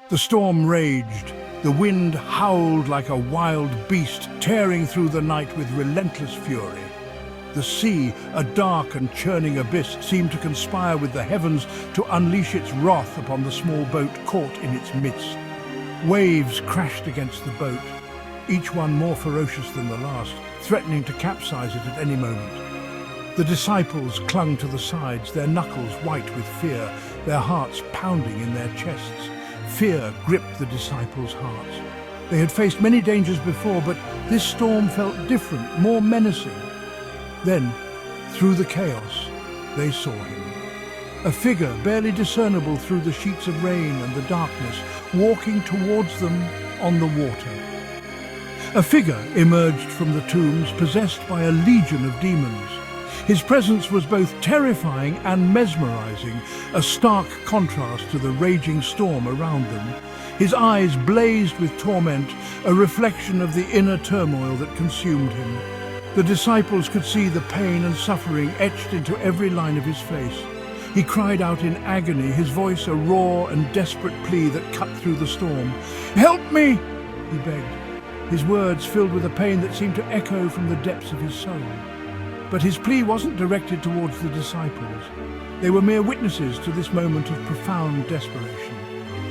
The storm raged. The wind howled like a wild beast, tearing through the night with relentless fury. The sea, a dark and churning abyss, seemed to conspire with the heavens to unleash its wrath upon the small boat caught in its midst. Waves crashed against the boat, each one more ferocious than the last, threatening to capsize it at any moment. The disciples clung to the sides, their knuckles white with fear, their hearts pounding in their chests. Fear gripped the disciples' hearts. They had faced many dangers before, but this storm felt different, more menacing. Then, through the chaos, they saw him. A figure barely discernible through the sheets of rain and the darkness, walking towards them on the water. A figure emerged from the tombs, possessed by a legion of demons. His presence was both terrifying and mesmerizing, a stark contrast to the raging storm around them. His eyes blazed with torment, a reflection of the inner turmoil that consumed him. The disciples could see the pain and suffering etched into every line of his face. He cried out in agony, his voice a raw and desperate plea that cut through the storm. "Help me!" he begged, his words filled with a pain that seemed to echo from the depths of his soul. But his plea wasn't directed towards the disciples. They were mere witnesses to this moment of profound desperation.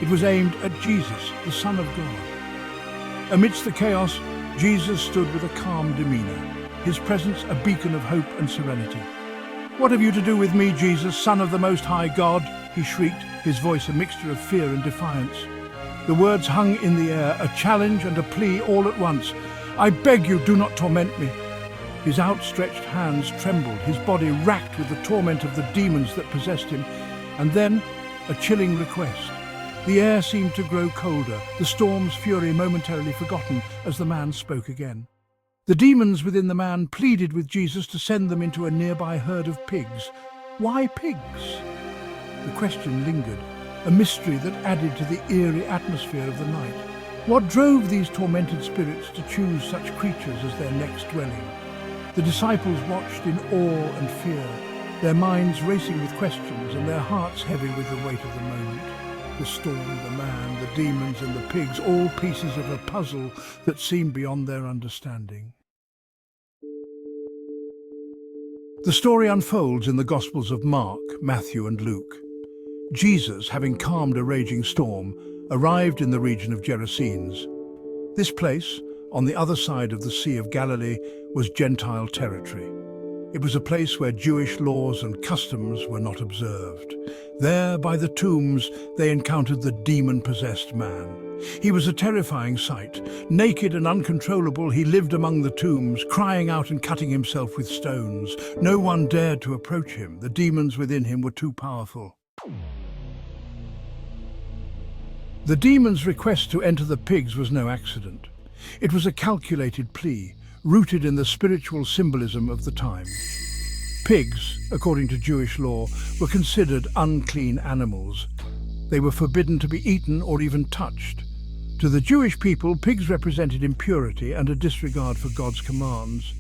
It was aimed at Jesus, the Son of God. Amidst the chaos, Jesus stood with a calm demeanor, his presence a beacon of hope and serenity. "What have you to do with me, Jesus, Son of the Most High God?" he shrieked, his voice a mixture of fear and defiance. The words hung in the air, a challenge and a plea all at once. "I beg you, do not torment me." His outstretched hands trembled, his body racked with the torment of the demons that possessed him. And then, a chilling request. The air seemed to grow colder, the storm's fury momentarily forgotten as the man spoke again. The demons within the man pleaded with Jesus to send them into a nearby herd of pigs. Why pigs? The question lingered, a mystery that added to the eerie atmosphere of the night. What drove these tormented spirits to choose such creatures as their next dwelling? The disciples watched in awe and fear, their minds racing with questions and their hearts heavy with the weight of the moment. The storm, the man, the demons and the pigs, all pieces of a puzzle that seemed beyond their understanding. The story unfolds in the Gospels of Mark, Matthew and Luke. Jesus, having calmed a raging storm, arrived in the region of Gerasenes. This place, on the other side of the Sea of Galilee, was Gentile territory. It was a place where Jewish laws and customs were not observed. There, by the tombs, they encountered the demon-possessed man. He was a terrifying sight. Naked and uncontrollable, he lived among the tombs, crying out and cutting himself with stones. No one dared to approach him. The demons within him were too powerful. The demon's request to enter the pigs was no accident. It was a calculated plea, rooted in the spiritual symbolism of the time. Pigs, according to Jewish law, were considered unclean animals. They were forbidden to be eaten or even touched. To the Jewish people, pigs represented impurity and a disregard for God's commands.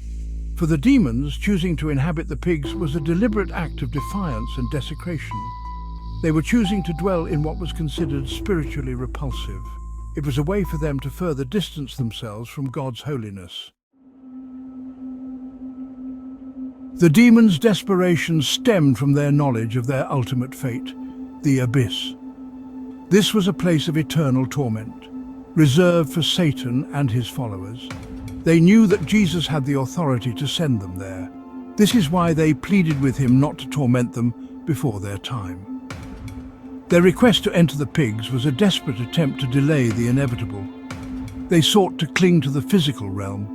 For the demons, choosing to inhabit the pigs was a deliberate act of defiance and desecration. They were choosing to dwell in what was considered spiritually repulsive. It was a way for them to further distance themselves from God's holiness. The demons' desperation stemmed from their knowledge of their ultimate fate, the abyss. This was a place of eternal torment, reserved for Satan and his followers. They knew that Jesus had the authority to send them there. This is why they pleaded with him not to torment them before their time. Their request to enter the pigs was a desperate attempt to delay the inevitable. They sought to cling to the physical realm,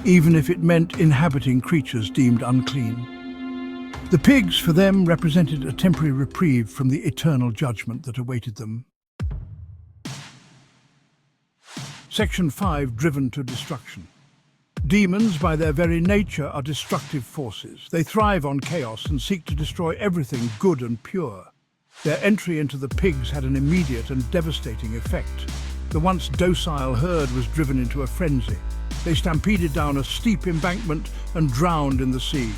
even if it meant inhabiting creatures deemed unclean. The pigs, for them, represented a temporary reprieve from the eternal judgment that awaited them. Section 5. Driven to destruction. Demons, by their very nature, are destructive forces. They thrive on chaos and seek to destroy everything good and pure. Their entry into the pigs had an immediate and devastating effect. The once docile herd was driven into a frenzy. They stampeded down a steep embankment and drowned in the sea.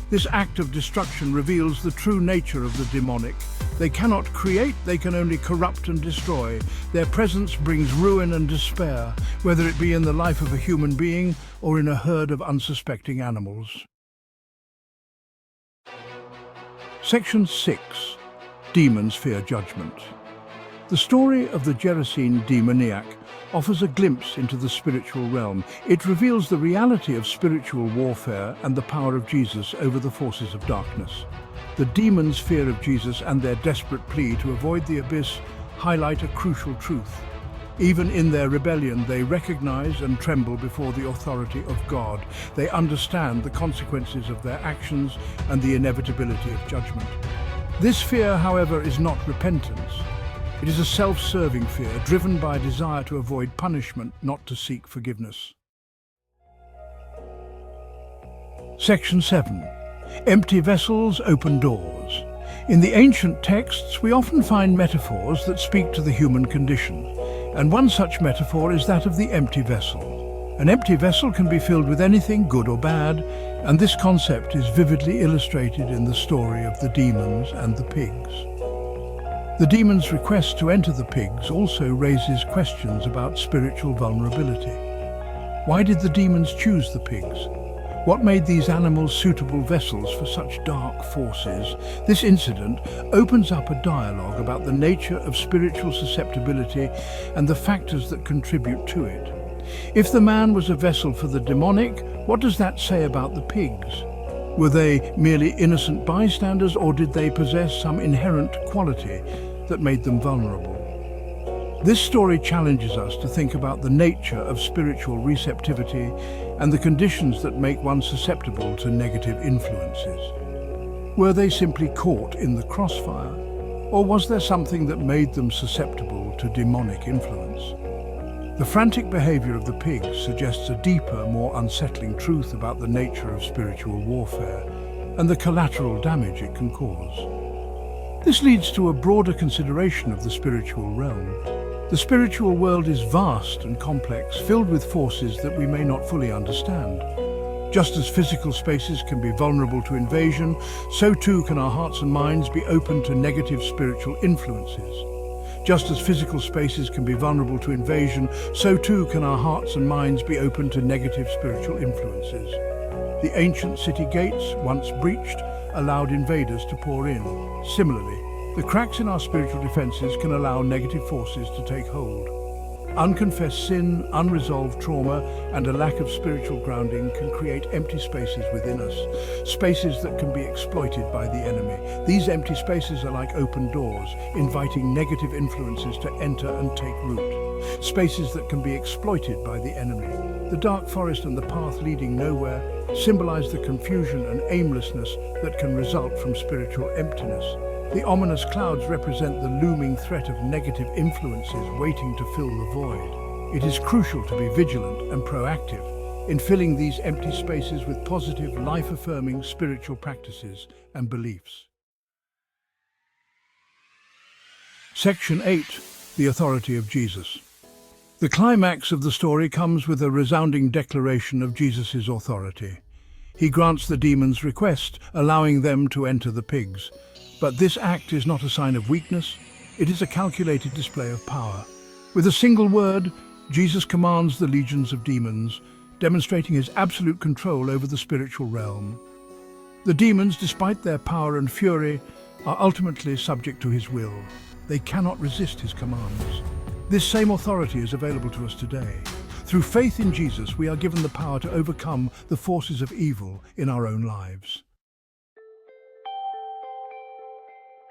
This act of destruction reveals the true nature of the demonic, They cannot create, they can only corrupt and destroy. Their presence brings ruin and despair, whether it be in the life of a human being or in a herd of unsuspecting animals. Section 6. Demons fear judgment. The story of the Gerasene demoniac offers a glimpse into the spiritual realm. It reveals the reality of spiritual warfare and the power of Jesus over the forces of darkness. The demons' fear of Jesus and their desperate plea to avoid the abyss highlight a crucial truth. Even in their rebellion, they recognize and tremble before the authority of God. They understand the consequences of their actions and the inevitability of judgment. This fear, however, is not repentance. It is a self-serving fear, driven by a desire to avoid punishment, not to seek forgiveness. Section 7. Empty vessels, open doors. In the ancient texts, we often find metaphors that speak to the human condition, and one such metaphor is that of the empty vessel. An empty vessel can be filled with anything, good or bad, and this concept is vividly illustrated in the story of the demons and the pigs. The demons' request to enter the pigs also raises questions about spiritual vulnerability. Why did the demons choose the pigs? What made these animals suitable vessels for such dark forces? This incident opens up a dialogue about the nature of spiritual susceptibility and the factors that contribute to it. If the man was a vessel for the demonic, what does that say about the pigs? Were they merely innocent bystanders, or did they possess some inherent quality that made them vulnerable? This story challenges us to think about the nature of spiritual receptivity and the conditions that make one susceptible to negative influences. Were they simply caught in the crossfire, or was there something that made them susceptible to demonic influence? The frantic behavior of the pigs suggests a deeper, more unsettling truth about the nature of spiritual warfare and the collateral damage it can cause. This leads to a broader consideration of the spiritual realm. The spiritual world is vast and complex, filled with forces that we may not fully understand. Just as physical spaces can be vulnerable to invasion, so too can our hearts and minds be open to negative spiritual influences. Just as physical spaces can be vulnerable to invasion, so too can our hearts and minds be open to negative spiritual influences. The ancient city gates, once breached, allowed invaders to pour in. Similarly, the cracks in our spiritual defenses can allow negative forces to take hold. Unconfessed sin, unresolved trauma, and a lack of spiritual grounding can create empty spaces within us, spaces that can be exploited by the enemy. These empty spaces are like open doors, inviting negative influences to enter and take root. Spaces that can be exploited by the enemy. The dark forest and the path leading nowhere symbolize the confusion and aimlessness that can result from spiritual emptiness. The ominous clouds represent the looming threat of negative influences waiting to fill the void. It is crucial to be vigilant and proactive in filling these empty spaces with positive, life-affirming spiritual practices and beliefs. Section 8. The Authority of Jesus. The climax of the story comes with a resounding declaration of Jesus' authority. He grants the demons' request, allowing them to enter the pigs. But this act is not a sign of weakness, it is a calculated display of power. With a single word, Jesus commands the legions of demons, demonstrating his absolute control over the spiritual realm. The demons, despite their power and fury, are ultimately subject to his will. They cannot resist his commands. This same authority is available to us today. Through faith in Jesus, we are given the power to overcome the forces of evil in our own lives.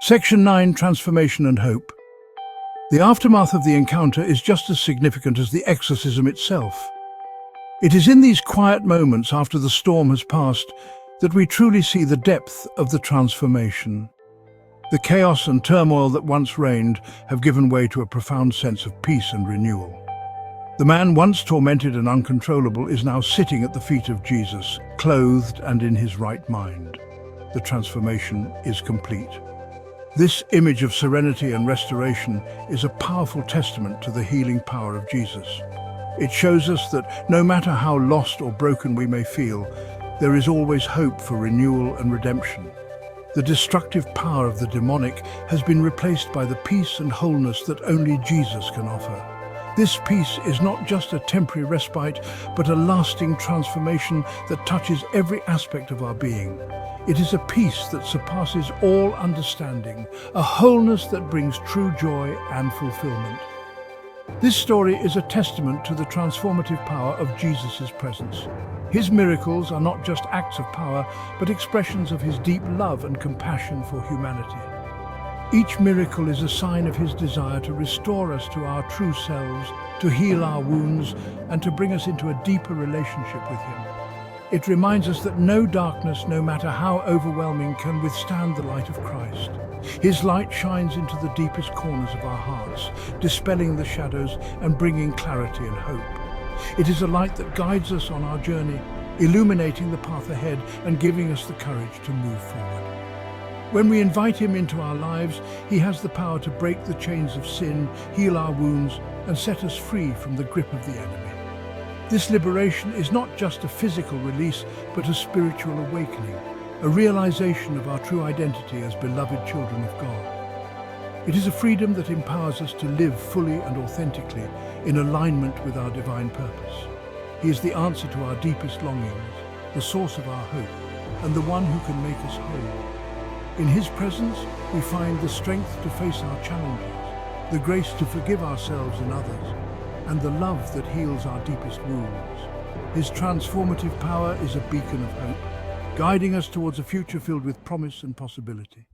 Section 9. Transformation and Hope. The aftermath of the encounter is just as significant as the exorcism itself. It is in these quiet moments after the storm has passed that we truly see the depth of the transformation. The chaos and turmoil that once reigned have given way to a profound sense of peace and renewal. The man once tormented and uncontrollable is now sitting at the feet of Jesus, clothed and in his right mind. The transformation is complete. This image of serenity and restoration is a powerful testament to the healing power of Jesus. It shows us that no matter how lost or broken we may feel, there is always hope for renewal and redemption. The destructive power of the demonic has been replaced by the peace and wholeness that only Jesus can offer. This peace is not just a temporary respite, but a lasting transformation that touches every aspect of our being. It is a peace that surpasses all understanding, a wholeness that brings true joy and fulfillment. This story is a testament to the transformative power of Jesus' presence. His miracles are not just acts of power, but expressions of his deep love and compassion for humanity. Each miracle is a sign of his desire to restore us to our true selves, to heal our wounds, and to bring us into a deeper relationship with him. It reminds us that no darkness, no matter how overwhelming, can withstand the light of Christ. His light shines into the deepest corners of our hearts, dispelling the shadows and bringing clarity and hope. It is a light that guides us on our journey, illuminating the path ahead and giving us the courage to move forward. When we invite him into our lives, he has the power to break the chains of sin, heal our wounds, and set us free from the grip of the enemy. This liberation is not just a physical release, but a spiritual awakening, a realization of our true identity as beloved children of God. It is a freedom that empowers us to live fully and authentically in alignment with our divine purpose. He is the answer to our deepest longings, the source of our hope, and the one who can make us whole. In his presence, we find the strength to face our challenges, the grace to forgive ourselves and others, and the love that heals our deepest wounds. His transformative power is a beacon of hope, guiding us towards a future filled with promise and possibility.